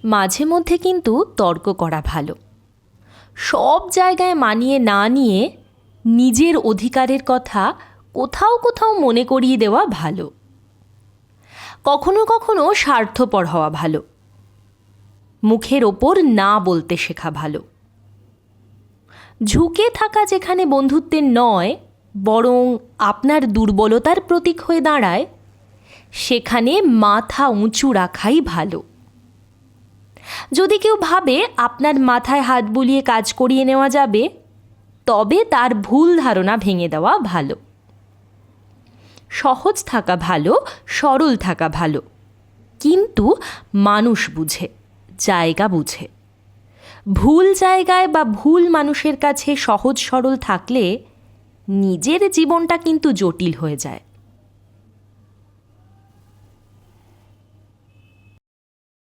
মাঝে মধ্যে কিন্তু তর্ক করা ভালো। সব জায়গায় মানিয়ে না নিয়ে নিজের অধিকারের কথা কোথাও কোথাও মনে করিয়ে দেওয়া ভালো। কখনো কখনো স্বার্থপর হওয়া ভালো। মুখের ওপর না বলতে শেখা ভালো। ঝুঁকে থাকা যেখানে বন্ধুত্বের নয়, বরং আপনার দুর্বলতার প্রতীক হয়ে দাঁড়ায়, সেখানে মাথা উঁচু রাখাই ভালো। যদি কেউ ভাবে আপনার মাথায় হাত বুলিয়ে কাজ করিয়ে নেওয়া যাবে, তবে তার ভুল ধারণা ভেঙে দেওয়া ভালো। সহজ থাকা ভালো, সরল থাকা ভালো, কিন্তু মানুষ বুঝে, জায়গা বুঝে। ভুল জায়গায় বা ভুল মানুষের কাছে সহজ সরল থাকলে নিজের জীবনটা কিন্তু জটিল হয়ে যায়।